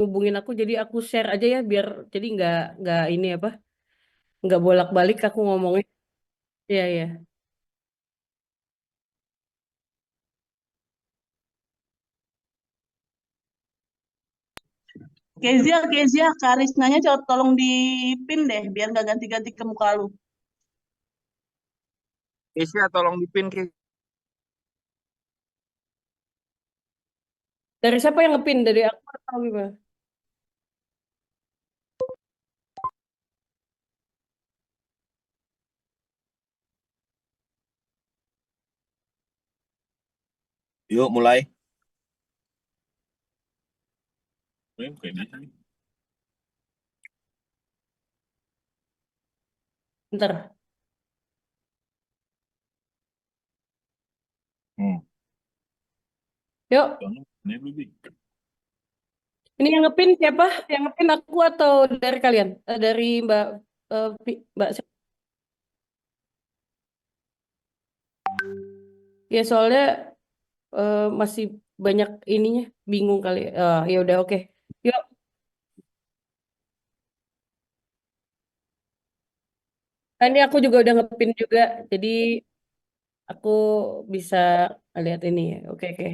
hubungin aku, jadi aku share aja ya biar jadi nggak ini apa, nggak bolak-balik aku ngomongnya. Iya ya. Kezia, Karisnanya tolong dipin deh, biar nggak ganti-ganti ke muka lu. Keisha tolong dipin ke. Dari siapa yang ngepin? Dari aku atau gimana? Yuk mulai. Ntar. Hmm. Yuk. Ini yang ngepin siapa? Yang ngepin aku atau dari kalian? Dari Mbak Mbak. Ya soalnya masih banyak ininya, bingung kali. Ya udah oke. Yuk. Nah, ini aku juga udah ngepin juga, jadi aku bisa lihat ini ya. Oke oke.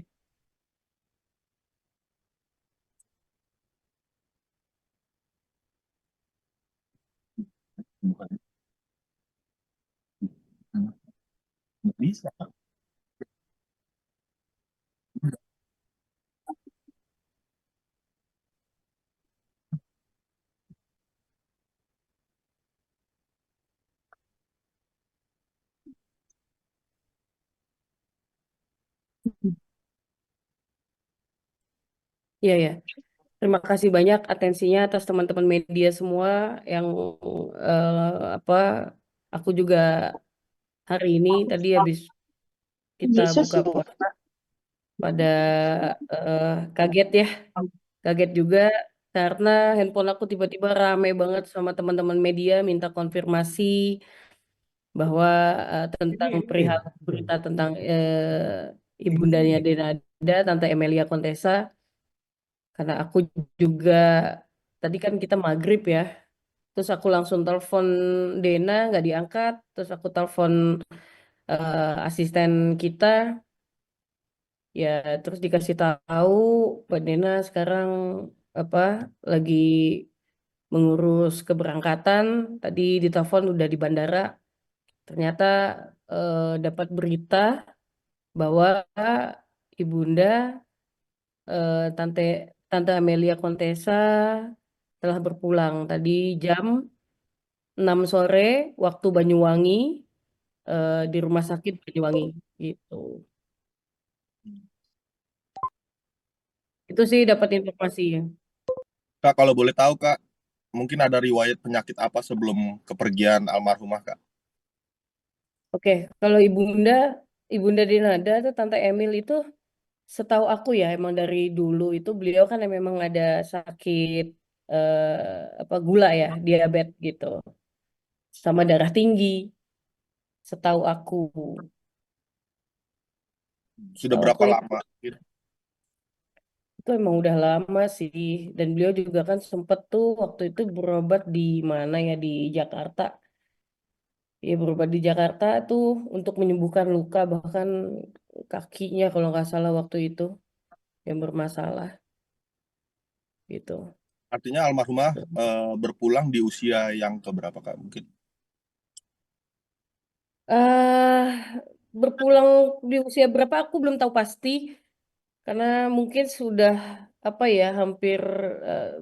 Bukan. Nggak bisa. Iya ya. Terima kasih banyak atensinya atas teman-teman media semua yang apa? Aku juga hari ini tadi habis kita Yesus buka ya. puasa pada kaget ya, kaget juga karena handphone aku tiba-tiba rame banget sama teman-teman media minta konfirmasi bahwa tentang perihal berita tentang ibundanya Denada, Tante Emilia Contessa, karena aku juga tadi kan kita maghrib ya, terus aku langsung telepon Dena nggak diangkat, terus aku telepon asisten kita, ya terus dikasih tahu Mbak Dena sekarang apa lagi mengurus keberangkatan, tadi ditelepon udah di bandara, ternyata dapat berita bahwa ibunda Tante Tante Amelia Contessa telah berpulang tadi jam 6 sore waktu Banyuwangi, di rumah sakit Banyuwangi gitu. Itu sih dapat informasi ya. Kak, kalau boleh tahu Kak, mungkin ada riwayat penyakit apa sebelum kepergian almarhumah Kak? Oke, kalau Ibunda Dinada tuh Tante Emil itu setahu aku ya emang dari dulu itu beliau kan memang ada sakit apa gula ya, diabetes gitu, sama darah tinggi, setahu aku. Sudah Setahu aku berapa ya lama? itu emang udah lama sih, dan beliau juga kan sempet tuh waktu itu berobat di mana ya, di Jakarta. Ya berobat di Jakarta tuh untuk menyembuhkan luka, bahkan kakinya kalau nggak salah waktu itu yang bermasalah gitu. Artinya almarhumah berpulang di usia yang keberapa Kak? Mungkin eh Berpulang di usia berapa aku belum tahu pasti, karena mungkin sudah apa ya, hampir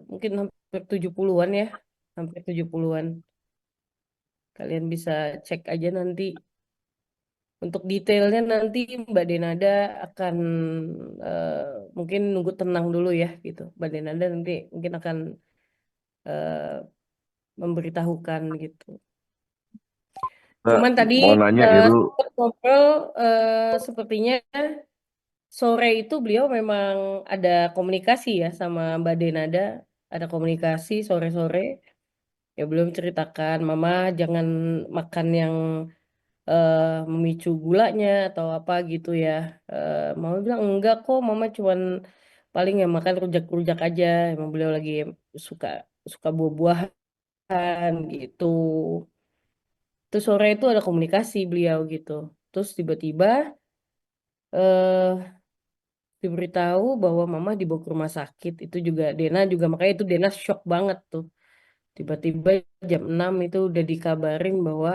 mungkin hampir 70-an ya, hampir 70-an. Kalian bisa cek aja nanti. Untuk detailnya nanti Mbak Denada akan eh, mungkin nunggu tenang dulu ya gitu. Mbak Denada nanti mungkin akan eh, memberitahukan gitu. Kak, Cuman tadi mau nanya itu sempat ngobrol, sepertinya sore itu beliau memang ada komunikasi ya sama Mbak Denada, ada komunikasi sore-sore. Ya belum ceritakan, Mama jangan makan yang eh, memicu gulanya atau apa gitu ya. Mama bilang enggak kok, Mama cuman paling ya makan rujak-rujak aja. Emang beliau lagi suka suka buah-buahan gitu. Terus sore itu ada komunikasi beliau gitu. Terus tiba-tiba eh diberitahu bahwa mama dibawa ke rumah sakit. Itu juga Dena juga, makanya itu Dena shock banget tuh. Tiba-tiba jam 6 itu udah dikabarin bahwa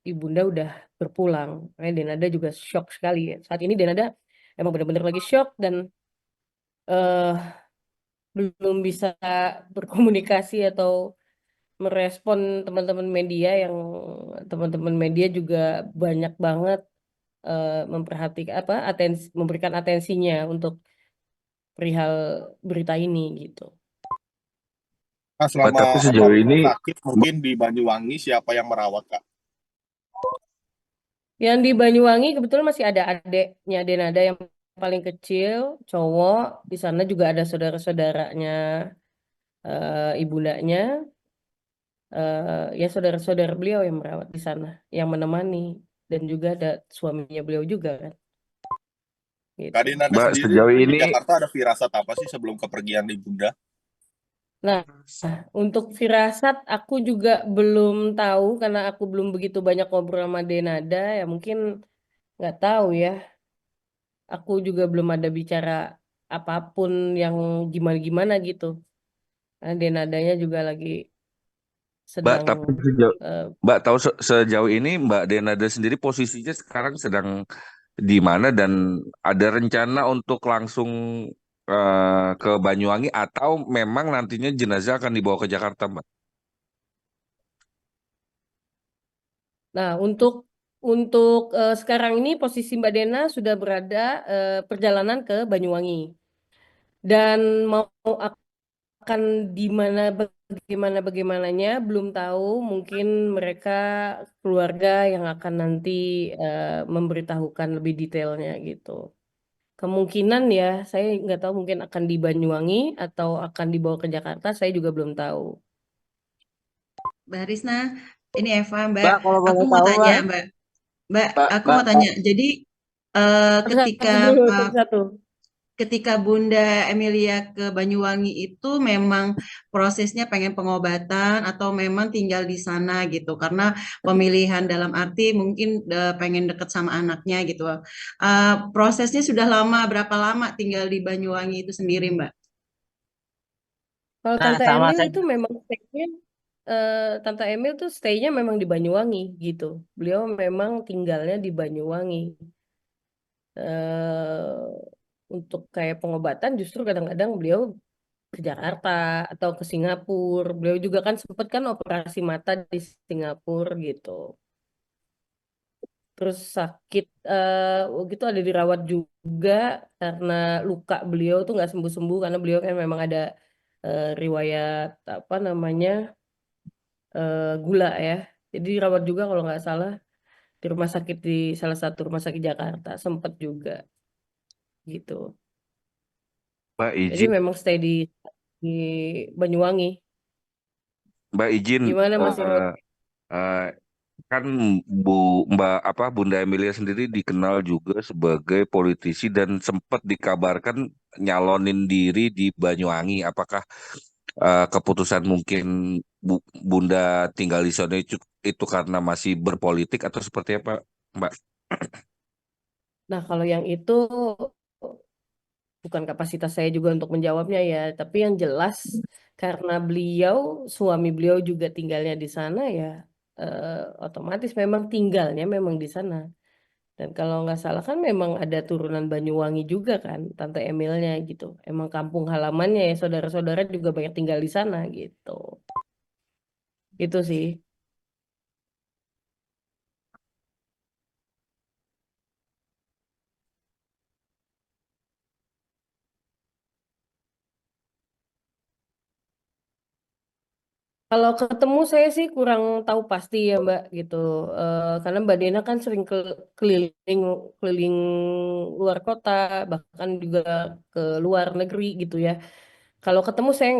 ibunda udah berpulang. Makanya Denada juga shock sekali ya. Saat ini Denada emang benar-benar lagi shock dan eh belum bisa berkomunikasi atau merespon teman-teman media yang teman-teman media juga banyak banget memperhatikan apa memberikan atensinya untuk perihal berita ini gitu. Nah, Mbak, selama tapi sejauh almarhumah ini, sakit, mungkin di Banyuwangi siapa yang merawat, Kak? Yang di Banyuwangi kebetulan masih ada adeknya Denada yang paling kecil, cowok. Di sana juga ada saudara-saudaranya ibundanya. Ya saudara-saudara beliau yang merawat di sana, yang menemani. Dan juga ada suaminya beliau juga kan, Kak gitu. Dinada Mbak, sendiri sejauh di ini, Jakarta ada firasat apa sih sebelum kepergian ibunda? Nah, untuk firasat aku juga belum tahu karena aku belum begitu banyak ngobrol sama Denada. Ya mungkin nggak tahu ya. Aku juga belum ada bicara apapun yang gimana-gimana gitu. Karena Denadanya juga lagi Mbak, sedang tapi sejauh, eh, Mbak tahu sejauh ini Mbak Denada sendiri posisinya sekarang sedang di mana dan ada rencana untuk langsung ke Banyuwangi atau memang nantinya jenazah akan dibawa ke Jakarta, Mbak? Nah, untuk sekarang ini posisi Mbak Dena sudah berada perjalanan ke Banyuwangi dan mau akan di mana bagaimananya belum tahu. Mungkin mereka keluarga yang akan nanti memberitahukan lebih detailnya gitu. Kemungkinan ya, saya nggak tahu mungkin akan di Banyuwangi atau akan dibawa ke Jakarta. Saya juga belum tahu. Mbak Risna, ini Eva, Mbak. Mbak, kalau Aku boleh mau tahu, tanya, Mbak. Mbak. Mbak, Mbak, aku Mbak, mau tanya. Jadi ketika Satu-satu dulu, uh, satu-satu. ketika Bunda Emilia ke Banyuwangi itu memang prosesnya pengen pengobatan atau memang tinggal di sana gitu? Karena pemilihan dalam arti mungkin pengen deket sama anaknya gitu. Prosesnya sudah lama, berapa lama tinggal di Banyuwangi itu sendiri, Mbak? Kalau nah Tante sama Emil saya. itu memang stay-nya, Tante Emil tuh stay-nya memang di Banyuwangi gitu. Beliau memang tinggalnya di Banyuwangi. eh untuk kayak pengobatan justru kadang-kadang beliau ke Jakarta atau ke Singapura. Beliau juga kan sempat kan operasi mata di Singapura gitu. Terus sakit gitu ada dirawat juga karena luka beliau tuh nggak sembuh-sembuh karena beliau kan memang ada riwayat apa namanya gula ya. Jadi dirawat juga kalau nggak salah di rumah sakit di salah satu rumah sakit Jakarta sempat juga gitu. Mbak Jadi izin, memang stay di Banyuwangi. Mbak izin, Gimana Mas Imut? eh, kan Bu Mbak apa Bunda Emilia sendiri dikenal juga sebagai politisi dan sempat dikabarkan nyalonin diri di Banyuwangi. Apakah keputusan mungkin Bunda tinggal di sana itu karena masih berpolitik atau seperti apa, Mbak? Nah, kalau yang itu bukan kapasitas saya juga untuk menjawabnya ya, tapi yang jelas karena suami beliau juga tinggalnya di sana ya, eh, otomatis memang tinggalnya memang di sana. Dan kalau nggak salah kan memang ada turunan Banyuwangi juga kan, Tante Emilnya gitu. Emang kampung halamannya ya, saudara-saudara juga banyak tinggal di sana gitu. Itu sih. Kalau ketemu saya sih kurang tahu pasti ya Mbak gitu. Karena Mbak Dena kan sering keliling keliling luar kota, bahkan juga ke luar negeri gitu ya. Kalau ketemu saya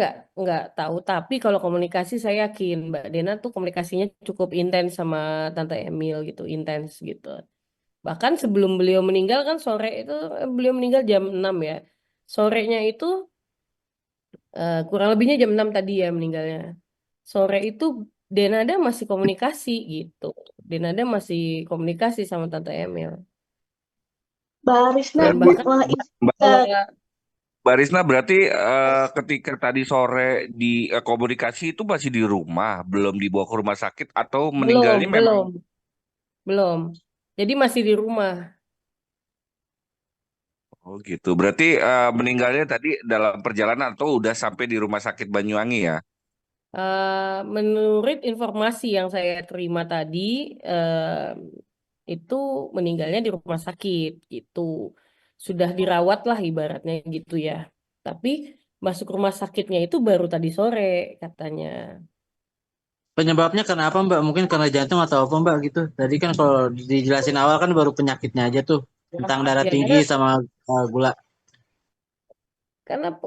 nggak tahu, tapi kalau komunikasi saya yakin Mbak Dena tuh komunikasinya cukup intens sama Tante Emil gitu, intens gitu. Bahkan sebelum beliau meninggal kan sore itu beliau meninggal jam 6 ya. sorenya itu kurang lebihnya jam 6 tadi ya meninggalnya. Sore itu Denada masih komunikasi gitu. Denada masih komunikasi sama Tante Emil. Mbak Risna, Dan Berarti bahkan wah Mbak, kalau Mbak Risna berarti ketika tadi sore di komunikasi itu masih di rumah, belum dibawa ke rumah sakit atau belum, meninggalnya memang. belum, belum. Jadi masih di rumah. Oh gitu. Berarti meninggalnya tadi dalam perjalanan atau udah sampai di rumah sakit Banyuwangi ya? Menurut informasi yang saya terima tadi, itu meninggalnya di rumah sakit gitu. Sudah dirawat lah ibaratnya gitu ya. Tapi masuk rumah sakitnya itu baru tadi sore katanya. Penyebabnya karena apa Mbak? Mungkin karena jantung atau apa Mbak gitu. Tadi kan kalau dijelasin awal kan baru penyakitnya aja tuh. Tentang darah Ya tinggi sama gula.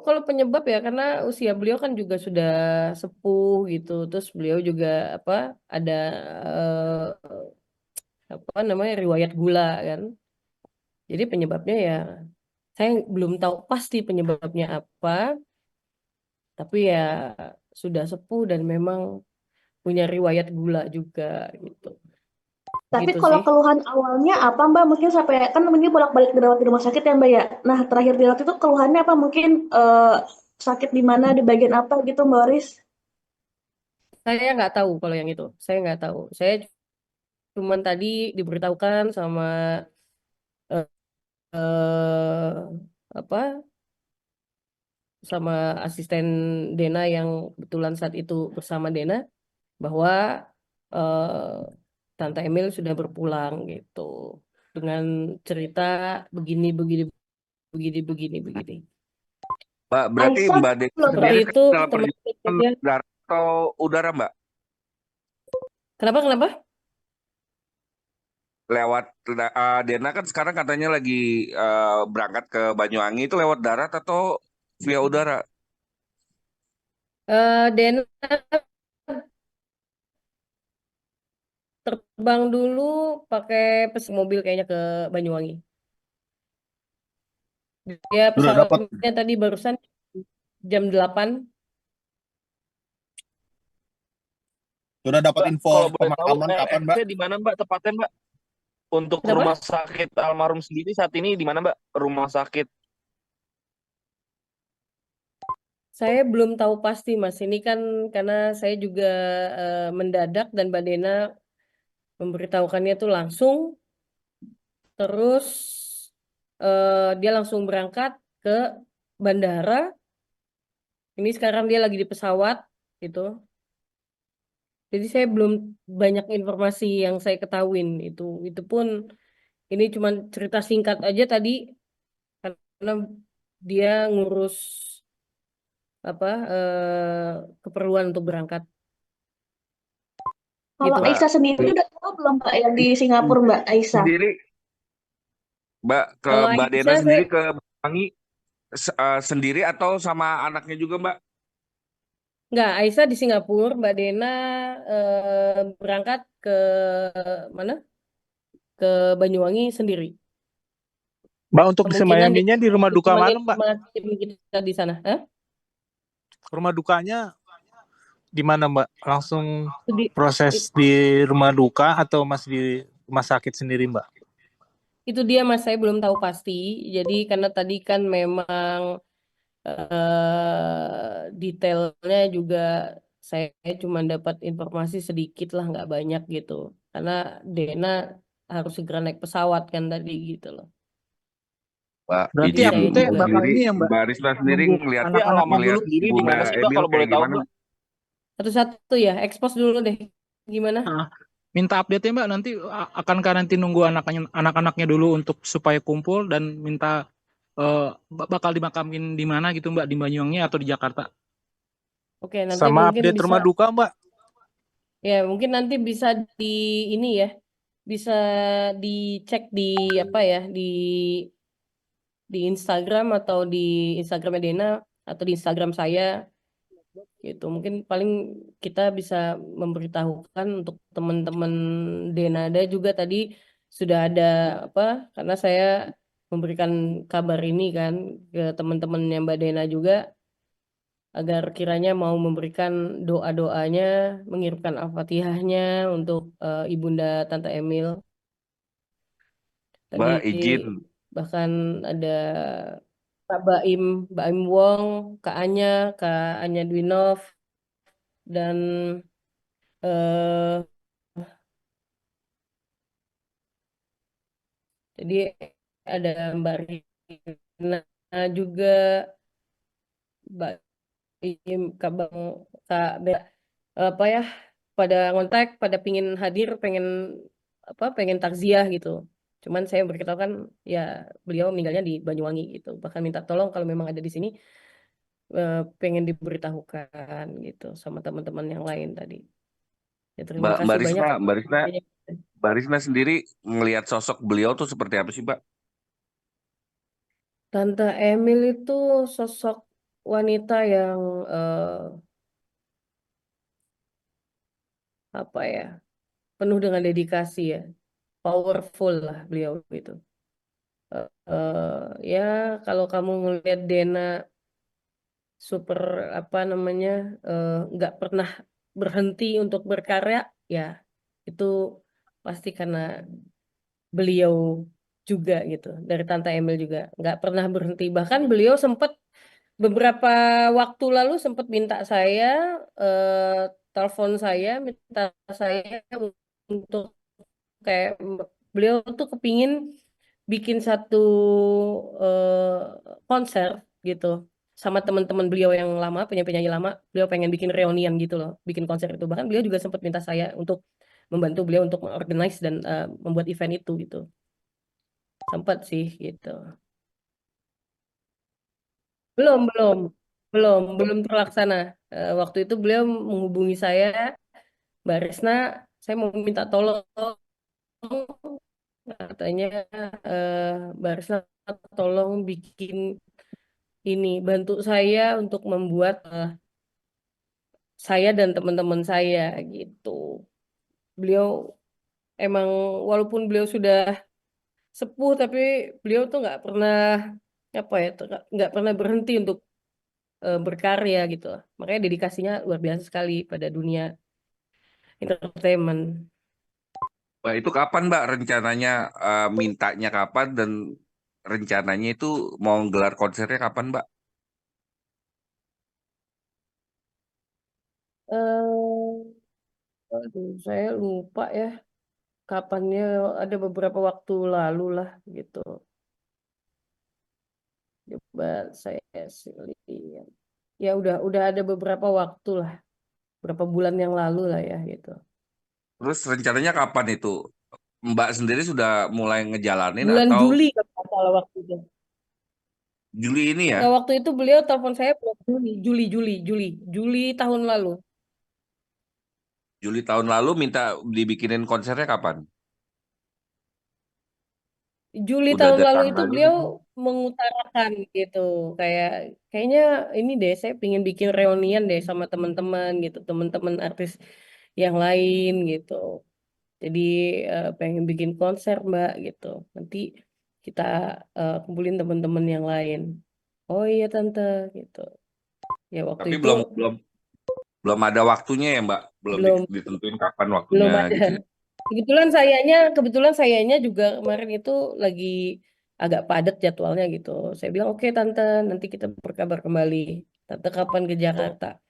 kalau penyebab ya karena usia beliau kan juga sudah sepuh gitu. Terus beliau juga apa ada apa namanya riwayat gula kan. Jadi penyebabnya ya saya belum tahu pasti penyebabnya apa, tapi ya sudah sepuh dan memang punya riwayat gula juga gitu. tapi Gitu kalau sih. keluhan awalnya apa Mbak? Mungkin sampai kan mungkin bolak-balik dirawat di rumah sakit ya Mbak ya. Nah terakhir dirawat itu keluhannya apa? Mungkin sakit di mana, di bagian apa gitu Mbak Riz? Saya nggak tahu kalau yang itu. Saya nggak tahu. Saya cuman tadi diberitahukan sama eh, eh, apa sama asisten Dena yang kebetulan saat itu bersama Dena bahwa Tante Emil sudah berpulang gitu dengan cerita begini begini begini begini begini. Mbak, berarti Aisyah Mbak Desi belum Mbak. Seperti sendiri itu sekarang dalam teman perjalanan saya. darat atau udara Mbak? Kenapa kenapa? Lewat Dena kan sekarang katanya lagi berangkat ke Banyuwangi itu lewat darat atau via udara? Dena terbang dulu pakai mobil kayaknya ke Banyuwangi. Dia Sudah dapat pesawatnya tadi barusan jam 8. sudah dapat Mbak, info kalau boleh tahu pemakaman kapan, Mbak? RRC di mana Mbak tepatnya Mbak? Untuk rumah Kenapa? sakit almarhum sendiri saat ini di mana Mbak? Rumah sakit. Saya belum tahu pasti Mas. Ini kan karena saya juga mendadak dan Mbak Dena memberitahukannya tuh langsung. Terus dia langsung berangkat ke bandara. Ini sekarang dia lagi di pesawat gitu. Jadi saya belum banyak informasi yang saya ketahuin itu. Itu pun ini cuma cerita singkat aja tadi karena dia ngurus apa keperluan untuk berangkat Kalau gitu. Mbak Aisyah sendiri udah tahu belum Mbak yang di Singapura Mbak Aisyah? sendiri, Mbak ke Kalau Mbak Dena Aisyah saya sendiri ke Banyuwangi sendiri atau sama anaknya juga Mbak? nggak, Aisyah di Singapura, Mbak Dena berangkat ke mana? Ke Banyuwangi sendiri. Mbak, untuk Kemungkinan dia disemayaminya di rumah duka ditemenin mana, Mbak? sama tim kita di sana. Hah? Rumah dukanya di mana, Mbak? Langsung Itu, proses di rumah duka atau masih di rumah sakit sendiri, Mbak? itu dia Mas, saya belum tahu pasti. Jadi karena tadi kan memang detailnya juga saya cuma dapat informasi sedikit lah, nggak banyak gitu. Karena Dena harus segera naik pesawat kan tadi gitu loh. Mbak, Berarti Jadi izin saya aku teh Ibu juga bakal sendiri, ini ya, Mbak, Mbak Risma sendiri nunggu ngelihat Tapi anak-anaknya alamatnya dulu. sendiri di Bunda mana sih Mbak Emil kalau kayak boleh tahu gimana? Mbak? satu-satu ya, expose dulu deh. Gimana? Nah, minta update ya, Mbak. Nanti akankah nanti nunggu anak-anaknya dulu untuk supaya kumpul dan minta bakal dimakamin di mana gitu, Mbak? Di Banyuwangi atau di Jakarta? Oke, nanti Sama mungkin update bisa rumah duka, Mbak. ya, mungkin nanti bisa di ini ya, bisa dicek di apa ya, di Instagram atau di Instagramnya Dena atau di Instagram saya gitu. Mungkin paling kita bisa memberitahukan untuk teman-teman Denada juga tadi sudah ada apa? Karena saya memberikan kabar ini kan ke teman-temannya Mbak Dena juga agar kiranya mau memberikan doa-doanya, mengirimkan Al-Fatihahnya untuk Ibunda Tante Emil. Tadi Mbak izin, bahkan ada Kak Baim, Baim Wong, Kak Anya, Kak Anya Dwinov, dan eh jadi ada Mbak Rina juga, Mbak Im, Kak Bang, Kak Bea, apa ya, pada ngontak, pada pingin hadir, pengen apa, pengen takziah gitu. Cuman saya beritahu kan, ya beliau meninggalnya di Banyuwangi gitu. Bahkan minta tolong kalau memang ada di sini, pengen diberitahukan gitu sama teman-teman yang lain tadi. Ya terima Mbak Mbak kasih banyak. Risna, Mbak Risna sendiri ngelihat sosok beliau tuh seperti apa sih, Mbak? Tante Emil itu sosok wanita yang apa ya, penuh dengan dedikasi ya, powerful lah beliau itu. Ya kalau kamu ngelihat Dena super apa namanya, nggak pernah berhenti untuk berkarya, ya itu pasti karena beliau juga gitu. Dari Tante Emil juga nggak pernah berhenti. Bahkan beliau sempat beberapa waktu lalu sempat minta saya, telepon saya, minta saya untuk kayak beliau tuh kepingin bikin satu konser gitu sama teman-teman beliau yang lama, penyanyi-penyanyi lama. Beliau pengen bikin reunian gitu loh, bikin konser itu. Bahkan beliau juga sempat minta saya untuk membantu beliau untuk mengorganize dan membuat event itu gitu. Sempat sih gitu. Belum, belum, belum terlaksana. Waktu itu beliau menghubungi saya, Mbak Risna, saya mau minta tolong, katanya, eh, Mbak Risna tolong bikin ini, bantu saya untuk membuat saya dan teman-teman saya gitu. Beliau emang walaupun beliau sudah sepuh, tapi beliau tuh nggak pernah apa ya, nggak pernah berhenti untuk berkarya gitu lah. Makanya dedikasinya luar biasa sekali pada dunia entertainment. Mbak itu kapan Mbak rencananya, mintanya kapan dan rencananya itu mau gelar konsernya kapan Mbak? Aduh, saya lupa ya kapannya, ada beberapa waktu lalu lah gitu. Coba saya lihat. Ya udah ada beberapa waktu lah, beberapa bulan yang lalu lah ya gitu. Terus rencananya kapan itu? Mbak sendiri sudah mulai ngejalanin Bulan atau Juli kalau nggak salah waktu itu. Juli ini ya? Nah, waktu itu beliau telepon saya bulan Juli tahun lalu. Juli tahun lalu minta dibikinin konsernya kapan? Juli Udah tahun ada lalu itu tanggalnya beliau belum? mengutarakan gitu, kayaknya ini deh, saya pingin bikin reunian deh sama teman-teman gitu, teman-teman artis yang lain gitu. Jadi pengen bikin konser Mbak gitu. Nanti kita kumpulin teman-teman yang lain. Oh iya Tante gitu. Ya waktu Tapi itu belum belum belum ada waktunya ya Mbak? Belum belum ditentuin kapan belum waktunya ada. gitu ya? Kebetulan sayanya juga kemarin itu lagi agak padat jadwalnya gitu. Saya bilang oke Tante, nanti kita berkabar kembali. Tante kapan ke Oh, Jakarta?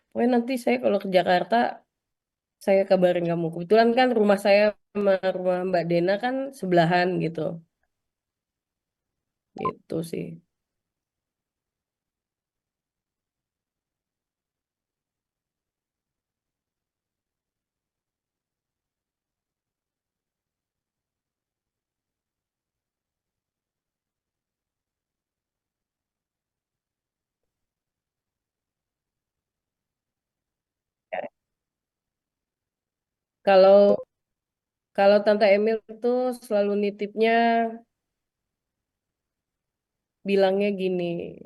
Pokoknya nanti saya kalau ke Jakarta saya kabarin kamu. Kebetulan kan rumah saya sama rumah Mbak Dena kan sebelahan gitu. Gitu sih. Kalau kalau Tante Emil tuh selalu nitipnya bilangnya gini,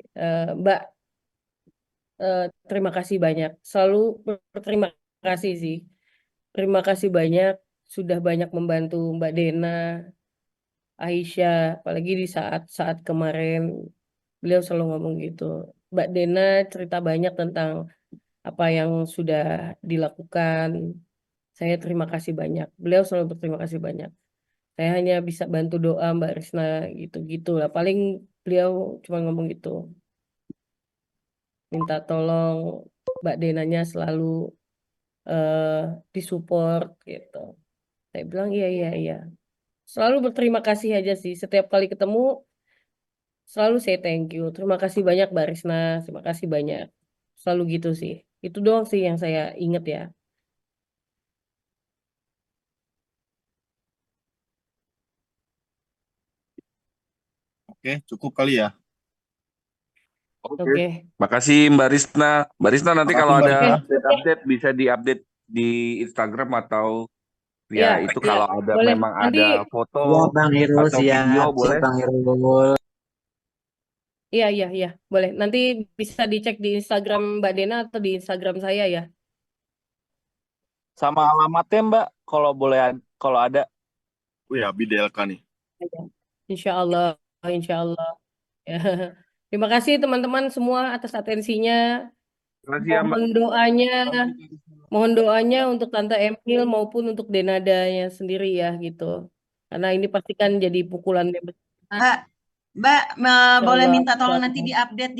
Mbak, terima kasih banyak. Selalu berterima kasih sih. Terima kasih banyak sudah banyak membantu Mbak Dena. Aisyah, apalagi di saat-saat kemarin beliau selalu ngomong gitu. Mbak Dena cerita banyak tentang apa yang sudah dilakukan. Saya terima kasih banyak. Beliau selalu berterima kasih banyak. Saya hanya bisa bantu doa Mbak Risna gitu-gitu lah. Paling beliau cuma ngomong gitu. Minta tolong Mbak Denanya selalu eh disupport gitu. Saya bilang iya iya iya. Selalu berterima kasih aja sih. Setiap kali ketemu selalu say thank you. Terima kasih banyak Mbak Risna. Terima kasih banyak. Selalu gitu sih. Itu doang sih yang saya ingat ya. Oke, cukup kali ya. Oke. Oke. Makasih Mbak Risna. Mbak Risna nanti Makasih kalau Mbak ada Risna. update-update bisa diupdate di Instagram atau ya Ya, itu ya. kalau ada Boleh. memang Nanti ada foto Siap Bang Irul, atau video siap boleh. Bang Irul. iya iya iya, boleh. Nanti bisa dicek di Instagram Mbak Dena atau di Instagram saya ya. Sama alamatnya Mbak, kalau ada. Oh ya, BDLK nih. Iya. Insya Allah, insya Allah. Ya. Terima kasih teman-teman semua atas atensinya. Makasih ya Mbak. Mohon doanya untuk Tante Emil maupun untuk Denadanya sendiri ya gitu. Karena ini pastikan jadi pukulan yang besar. Mbak, Insya boleh Allah. minta tolong nanti diupdate